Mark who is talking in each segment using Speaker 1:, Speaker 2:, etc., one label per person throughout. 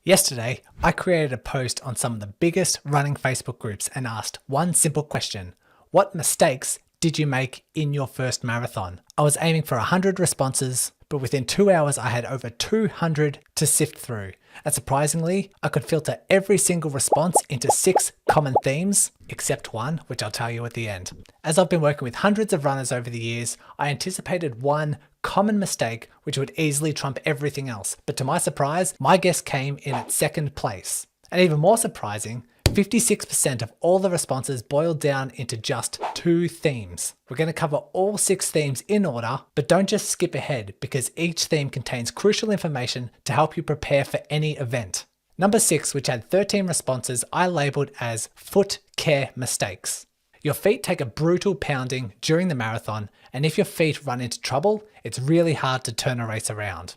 Speaker 1: Yesterday, I created a post on some of the biggest running Facebook groups and asked one simple question. What mistakes did you make in your first marathon? I was aiming for 100 responses, but within 2 hours I had over 200 to sift through. And surprisingly, I could filter every single response into 6 common themes, except one, which I'll tell you at the end. As I've been working with hundreds of runners over the years, I anticipated one common mistake which would easily trump everything else. But to my surprise, my guess came in at second place. And even more surprising, 56% of all the responses boiled down into just 2 themes. We're going to cover all 6 themes in order, but don't just skip ahead because each theme contains crucial information to help you prepare for any event. Number 6, which had 13 responses, I labeled as foot care mistakes. Your feet take a brutal pounding during the marathon, and if your feet run into trouble, it's really hard to turn a race around.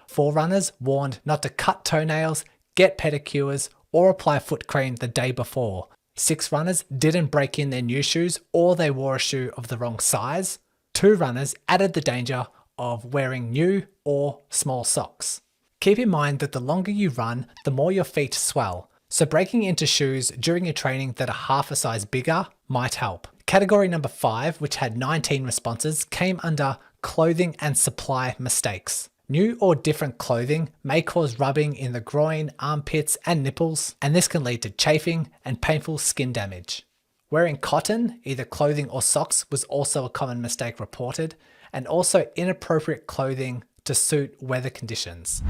Speaker 1: 4 runners warned not to cut toenails, get pedicures, or apply foot cream the day before. 6 runners didn't break in their new shoes or they wore a shoe of the wrong size. 2 runners added the danger of wearing new or small socks. Keep in mind that the longer you run, the more your feet swell. So breaking into shoes during your training that are half a size bigger might help. Category number 5, which had 19 responses, came under clothing and supply mistakes. New or different clothing may cause rubbing in the groin, armpits, and nipples, and this can lead to chafing and painful skin damage. Wearing cotton, either clothing or socks, was also a common mistake reported, and also inappropriate clothing to suit weather conditions.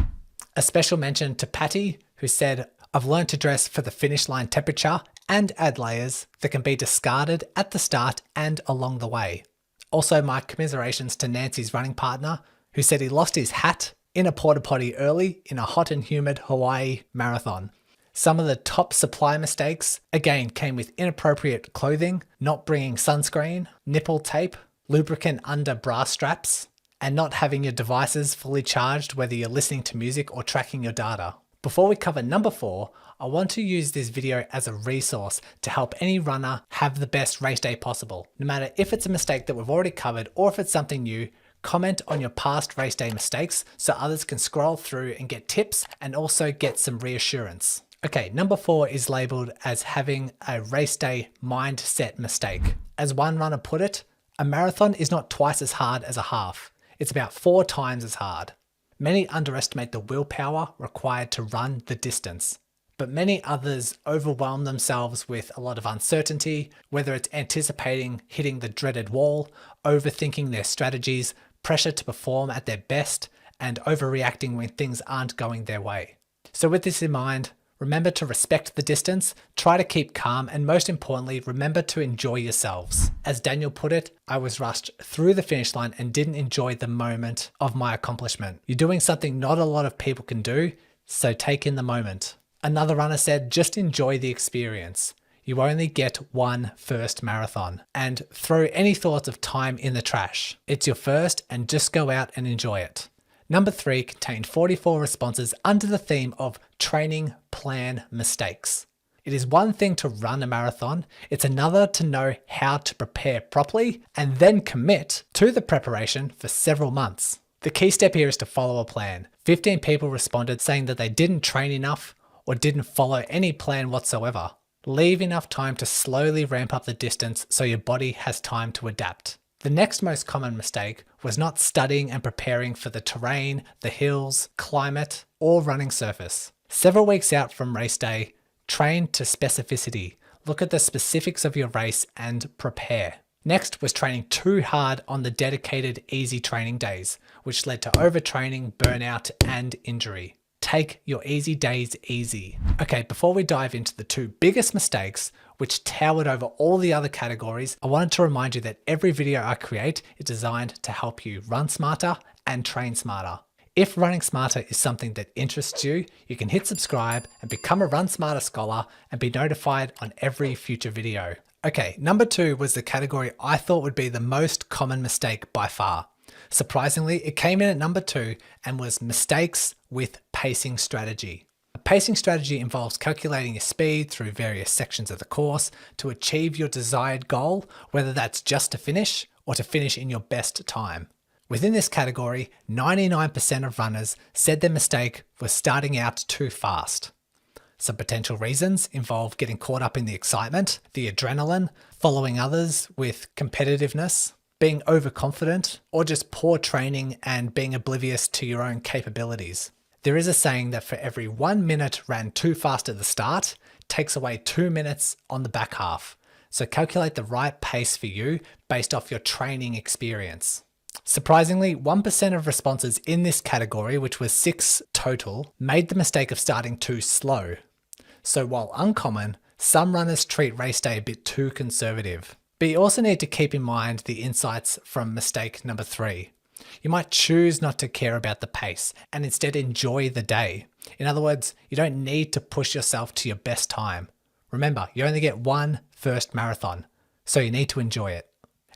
Speaker 1: A special mention to Patty, who said, "I've learned to dress for the finish line temperature and add layers that can be discarded at the start and along the way." Also, my commiserations to Nancy's running partner, who said he lost his hat in a porta potty early in a hot and humid Hawaii marathon. Some of the top supply mistakes, again, came with inappropriate clothing, not bringing sunscreen, nipple tape, lubricant under bra straps, and not having your devices fully charged whether you're listening to music or tracking your data. Before we cover number 4, I want to use this video as a resource to help any runner have the best race day possible. No matter if it's a mistake that we've already covered or if it's something new, comment on your past race day mistakes so others can scroll through and get tips and also get some reassurance. Okay, number 4 is labeled as having a race day mindset mistake. As one runner put it, a marathon is not twice as hard as a half. It's about 4 times as hard. Many underestimate the willpower required to run the distance, but many others overwhelm themselves with a lot of uncertainty, whether it's anticipating hitting the dreaded wall, overthinking their strategies, pressure to perform at their best, and overreacting when things aren't going their way. So with this in mind, remember to respect the distance, try to keep calm, and most importantly, remember to enjoy yourselves. As Daniel put it, I was rushed through the finish line and didn't enjoy the moment of my accomplishment. You're doing something not a lot of people can do, so take in the moment. Another runner said, just enjoy the experience. You only get one first marathon, and throw any thoughts of time in the trash. It's your first and just go out and enjoy it. Number 3 contained 44 responses under the theme of training plan mistakes. It is one thing to run a marathon, it's another to know how to prepare properly and then commit to the preparation for several months. The key step here is to follow a plan. 15 people responded saying that they didn't train enough or didn't follow any plan whatsoever. Leave enough time to slowly ramp up the distance so your body has time to adapt. The next most common mistake was not studying and preparing for the terrain, the hills, climate, or running surface. Several weeks out from race day, train to specificity. Look at the specifics of your race and prepare. Next was training too hard on the dedicated easy training days, which led to overtraining, burnout, and injury. Take your easy days easy. Okay, before we dive into the 2 biggest mistakes, which towered over all the other categories, I wanted to remind you that every video I create is designed to help you run smarter and train smarter. If running smarter is something that interests you, you can hit subscribe and become a Run Smarter scholar and be notified on every future video. Okay, number 2 was the category I thought would be the most common mistake by far. Surprisingly, it came in at number 2 and was mistakes with pacing strategy. A pacing strategy involves calculating your speed through various sections of the course to achieve your desired goal, whether that's just to finish or to finish in your best time. Within this category, 99% of runners said their mistake was starting out too fast. Some potential reasons involve getting caught up in the excitement, the adrenaline, following others with competitiveness, being overconfident, or just poor training and being oblivious to your own capabilities. There is a saying that for every 1 minute ran too fast at the start, takes away 2 minutes on the back half. So calculate the right pace for you based off your training experience. Surprisingly, 1% of responses in this category, which was 6 total, made the mistake of starting too slow. So while uncommon, some runners treat race day a bit too conservative. But you also need to keep in mind the insights from mistake number 3. You might choose not to care about the pace and instead enjoy the day. In other words, you don't need to push yourself to your best time. Remember, you only get one first marathon, so you need to enjoy it.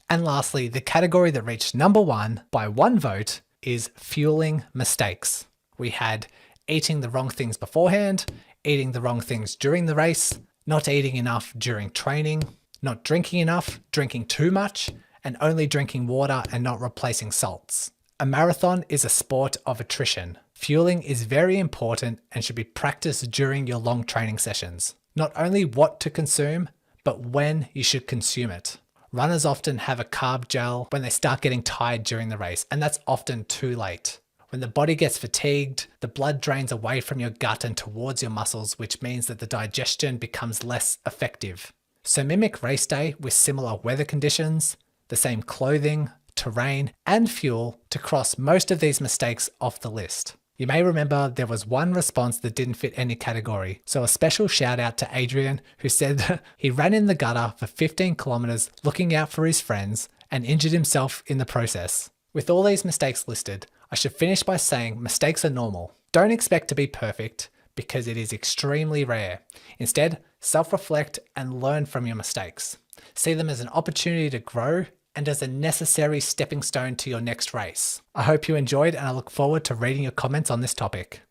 Speaker 1: And lastly, the category that reached number 1 by 1 vote is fueling mistakes. We had eating the wrong things beforehand, eating the wrong things during the race, not eating enough during training, not drinking enough, drinking too much, and only drinking water and not replacing salts. A marathon is a sport of attrition. Fueling is very important and should be practiced during your long training sessions. Not only what to consume, but when you should consume it. Runners often have a carb gel when they start getting tired during the race, and that's often too late. When the body gets fatigued, the blood drains away from your gut and towards your muscles, which means that the digestion becomes less effective. So mimic race day with similar weather conditions, the same clothing, terrain, and fuel to cross most of these mistakes off the list. You may remember there was one response that didn't fit any category, so a special shout out to Adrian, who said that he ran in the gutter for 15 kilometers looking out for his friends and injured himself in the process. With all these mistakes listed, I should finish by saying mistakes are normal. Don't expect to be perfect because it is extremely rare. Instead, self-reflect and learn from your mistakes. See them as an opportunity to grow and as a necessary stepping stone to your next race. I hope you enjoyed, and I look forward to reading your comments on this topic.